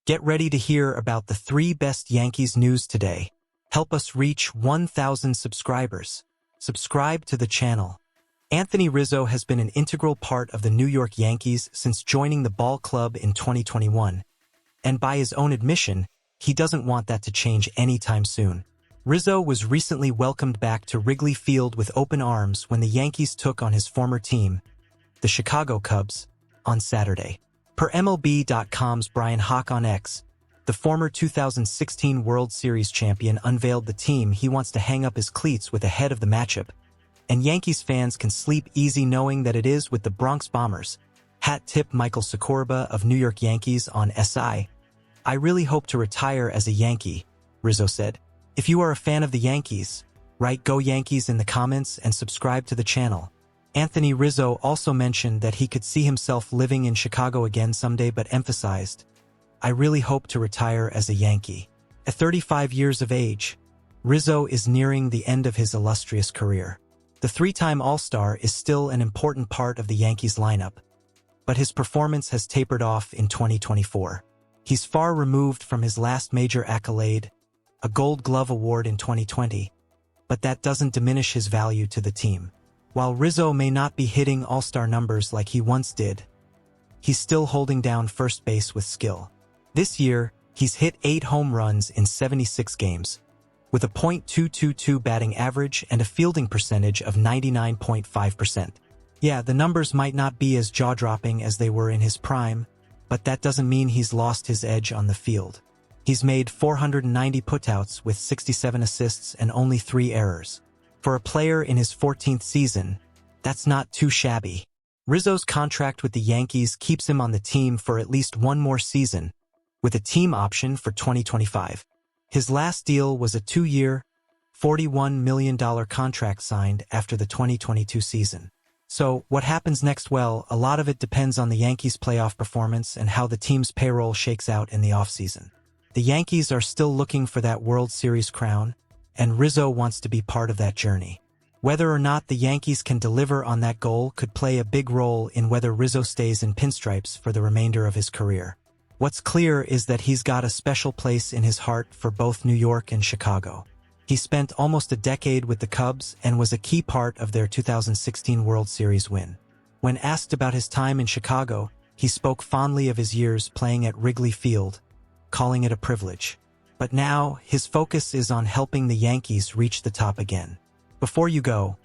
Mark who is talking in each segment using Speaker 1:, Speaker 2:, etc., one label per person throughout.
Speaker 1: Get ready to hear about the 3 best Yankees news today. Help us reach 1,000 subscribers. Subscribe to the channel. Anthony Rizzo has been an integral part of the New York Yankees since joining the ball club in 2021. And by his own admission, he doesn't want that to change anytime soon. Rizzo was recently welcomed back to Wrigley Field with open arms when the Yankees took on his former team, the Chicago Cubs, on Saturday. Per MLB.com's Brian Hawk on X, the former 2016 World Series champion unveiled the team he wants to hang up his cleats with ahead of the matchup, and Yankees fans can sleep easy knowing that it is with the Bronx Bombers. Hat tip Michael Sikoruba of New York Yankees on SI. "I really hope to retire as a Yankee," Rizzo said. If you are a fan of the Yankees, write "Go Yankees" in the comments and subscribe to the channel. Anthony Rizzo also mentioned that he could see himself living in Chicago again someday but emphasized, "I really hope to retire as a Yankee." At 35 years of age, Rizzo is nearing the end of his illustrious career. The 3-time All-Star is still an important part of the Yankees lineup, but his performance has tapered off in 2024. He's far removed from his last major accolade, a Gold Glove award in 2020, but that doesn't diminish his value to the team. While Rizzo may not be hitting all-star numbers like he once did, he's still holding down first base with skill. This year, he's hit 8 home runs in 76 games, with a .222 batting average and a fielding percentage of 99.5%. Yeah, the numbers might not be as jaw-dropping as they were in his prime, but that doesn't mean he's lost his edge on the field. He's made 490 putouts with 67 assists and only 3 errors. For a player in his 14th season, that's not too shabby. Rizzo's contract with the Yankees keeps him on the team for at least one more season, with a team option for 2025. His last deal was a 2-year, $41 million contract signed after the 2022 season. So, what happens next? Well, a lot of it depends on the Yankees' playoff performance and how the team's payroll shakes out in the offseason. The Yankees are still looking for that World Series crown, and Rizzo wants to be part of that journey. Whether or not the Yankees can deliver on that goal could play a big role in whether Rizzo stays in pinstripes for the remainder of his career. What's clear is that he's got a special place in his heart for both New York and Chicago. He spent almost a decade with the Cubs and was a key part of their 2016 World Series win. When asked about his time in Chicago, he spoke fondly of his years playing at Wrigley Field, calling it a privilege. But now, his focus is on helping the Yankees reach the top again. Before you go,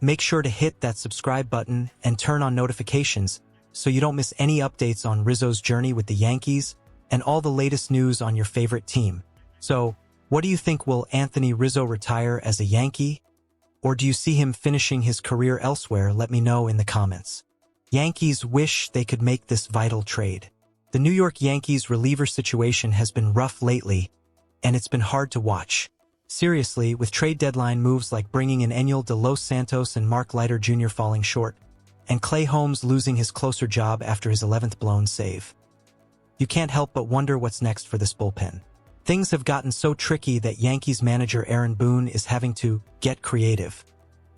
Speaker 1: make sure to hit that subscribe button and turn on notifications so you don't miss any updates on Rizzo's journey with the Yankees and all the latest news on your favorite team. So, what do you think? Will Anthony Rizzo retire as a Yankee? Or do you see him finishing his career elsewhere? Let me know in the comments. Yankees wish they could make this vital trade. The New York Yankees reliever situation has been rough lately, and it's been hard to watch. Seriously, with trade deadline moves like bringing in Enyel de Los Santos and Mark Leiter Jr. falling short, and Clay Holmes losing his closer job after his 11th blown save. You can't help but wonder what's next for this bullpen. Things have gotten so tricky that Yankees manager Aaron Boone is having to get creative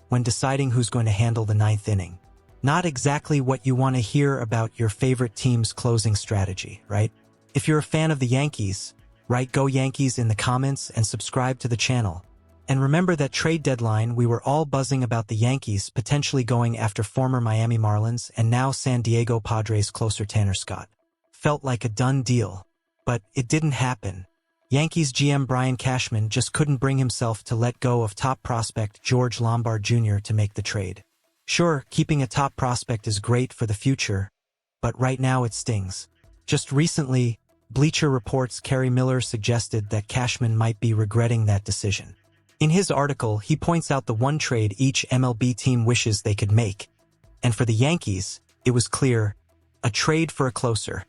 Speaker 1: when deciding who's going to handle the 9th inning. Not exactly what you want to hear about your favorite team's closing strategy, right? If you're a fan of the Yankees, write "Go Yankees" in the comments and subscribe to the channel. And remember that trade deadline we were all buzzing about the Yankees potentially going after former Miami Marlins and now San Diego Padres closer Tanner Scott. Felt like a done deal. But it didn't happen. Yankees GM Brian Cashman just couldn't bring himself to let go of top prospect George Lombard Jr. to make the trade. Sure, keeping a top prospect is great for the future, but right now it stings. Just recently, Bleacher Report's Kerry Miller suggested that Cashman might be regretting that decision. In his article, he points out the one trade each MLB team wishes they could make. And for the Yankees, it was clear, a trade for a closer.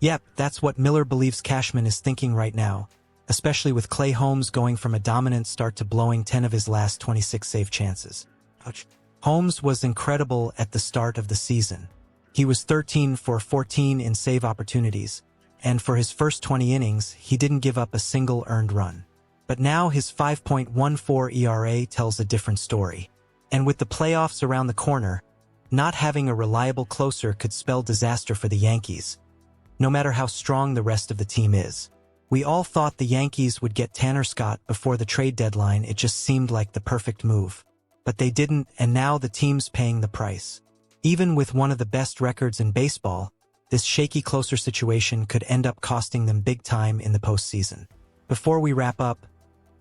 Speaker 1: Yep, that's what Miller believes Cashman is thinking right now, especially with Clay Holmes going from a dominant start to blowing 10 of his last 26 save chances. Ouch. Holmes was incredible at the start of the season. He was 13 for 14 in save opportunities, and for his first 20 innings, he didn't give up a single earned run. But now his 5.14 ERA tells a different story. And with the playoffs around the corner, not having a reliable closer could spell disaster for the Yankees. no matter how strong the rest of the team is. We all thought the Yankees would get Tanner Scott before the trade deadline. It just seemed like the perfect move. But they didn't, and now the team's paying the price. Even with one of the best records in baseball, this shaky closer situation could end up costing them big time in the postseason. Before we wrap up,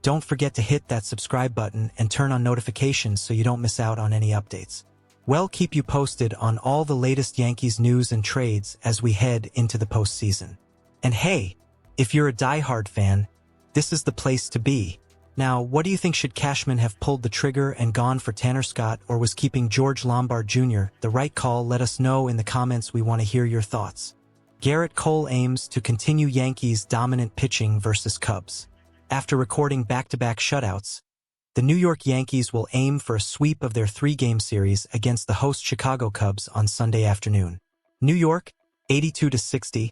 Speaker 1: don't forget to hit that subscribe button and turn on notifications so you don't miss out on any updates. We'll keep you posted on all the latest Yankees news and trades as we head into the postseason. And hey, if you're a diehard fan, this is the place to be. Now, what do you think? Should Cashman have pulled the trigger and gone for Tanner Scott, or was keeping George Lombard Jr. the right call? Let us know in the comments. We want to hear your thoughts. Garrett Cole aims to continue Yankees' dominant pitching versus Cubs. After recording back-to-back shutouts, the New York Yankees will aim for a sweep of their 3-game series against the host Chicago Cubs on Sunday afternoon. New York, 82-60,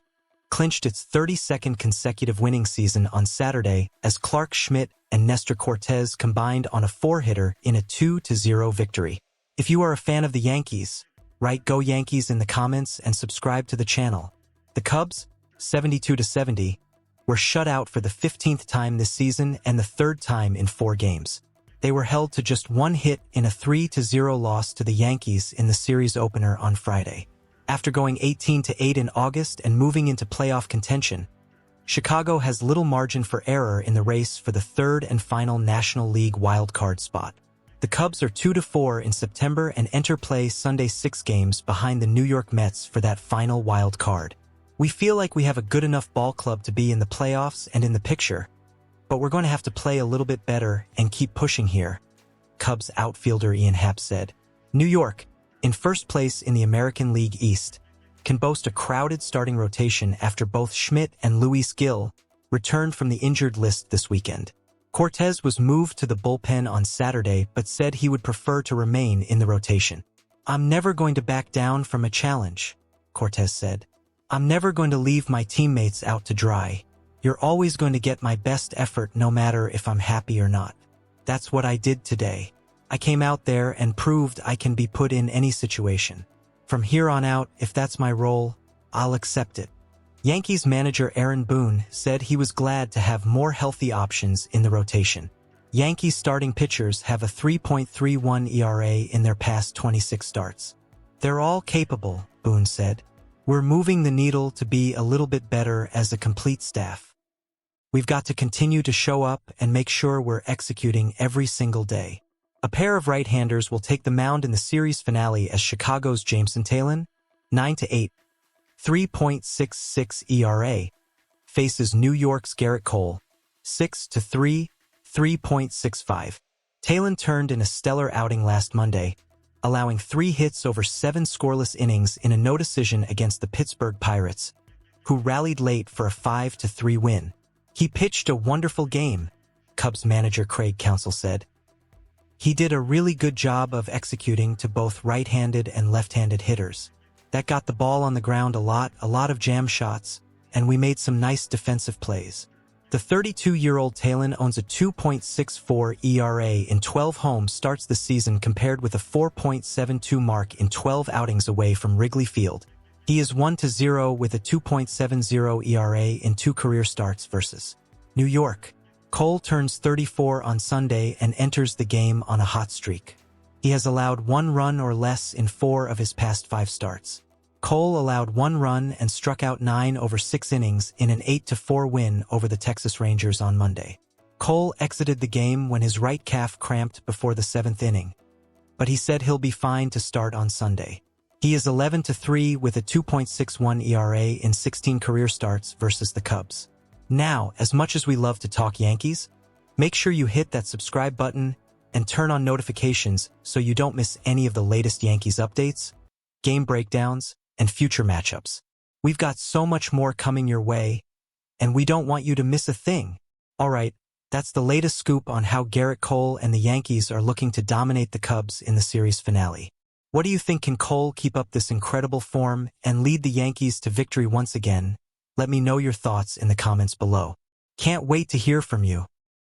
Speaker 1: clinched its 32nd consecutive winning season on Saturday as Clark Schmidt and Nestor Cortes combined on a 4-hitter in a 2-0 victory. If you are a fan of the Yankees, write "Go Yankees" in the comments and subscribe to the channel. The Cubs, 72-70, were shut out for the 15th time this season and the 3rd time in 4 games. They were held to just 1 hit in a 3-0 loss to the Yankees in the series opener on Friday. After going 18-8 in August and moving into playoff contention, Chicago has little margin for error in the race for the 3rd and final National League wildcard spot. The Cubs are 2-4 in September and enter play Sunday 6 games behind the New York Mets for that final wild card. We feel like we have a good enough ball club to be in the playoffs and in the picture, but we're going to have to play a little bit better and keep pushing here, Cubs outfielder Ian Happ said. New York, in first place in the American League East, can boast a crowded starting rotation after both Schmidt and Luis Gil returned from the injured list this weekend. Cortes was moved to the bullpen on Saturday but said he would prefer to remain in the rotation. "I'm never going to back down from a challenge," Cortes said. "I'm never going to leave my teammates out to dry. You're always going to get my best effort no matter if I'm happy or not. That's what I did today. I came out there and proved I can be put in any situation. From here on out, if that's my role, I'll accept it." Yankees manager Aaron Boone said he was glad to have more healthy options in the rotation. Yankees starting pitchers have a 3.31 ERA in their past 26 starts. "They're all capable," Boone said. "We're moving the needle to be a little bit better as a complete staff. We've got to continue to show up and make sure we're executing every single day." A pair of right-handers will take the mound in the series finale as Chicago's Jameson Taillon, 9-8, 3.66 ERA, faces New York's Garrett Cole, 6-3, 3.65. Taillon turned in a stellar outing last Monday, allowing 3 hits over 7 scoreless innings in a no-decision against the Pittsburgh Pirates, who rallied late for a 5-3 win. "He pitched a wonderful game," Cubs manager Craig Counsell said. "He did a really good job of executing to both right-handed and left-handed hitters. That got the ball on the ground a lot of jam shots, and we made some nice defensive plays." The 32-year-old Taillon owns a 2.64 ERA in 12 home starts this season compared with a 4.72 mark in 12 outings away from Wrigley Field. He is 1-0 with a 2.70 ERA in 2 career starts versus New York. Cole turns 34 on Sunday and enters the game on a hot streak. He has allowed 1 run or less in 4 of his past 5 starts. Cole allowed 1 run and struck out 9 over 6 innings in an 8-4 win over the Texas Rangers on Monday. Cole exited the game when his right calf cramped before the 7th inning, but he said he'll be fine to start on Sunday. He is 11-3 with a 2.61 ERA in 16 career starts versus the Cubs. Now, as much as we love to talk Yankees, make sure you hit that subscribe button and turn on notifications so you don't miss any of the latest Yankees updates, game breakdowns, and future matchups. We've got so much more coming your way, and we don't want you to miss a thing. Alright, that's the latest scoop on how Garrett Cole and the Yankees are looking to dominate the Cubs in the series finale. What do you think? Can Cole keep up this incredible form and lead the Yankees to victory once again? Let me know your thoughts in the comments below. Can't wait to hear from you.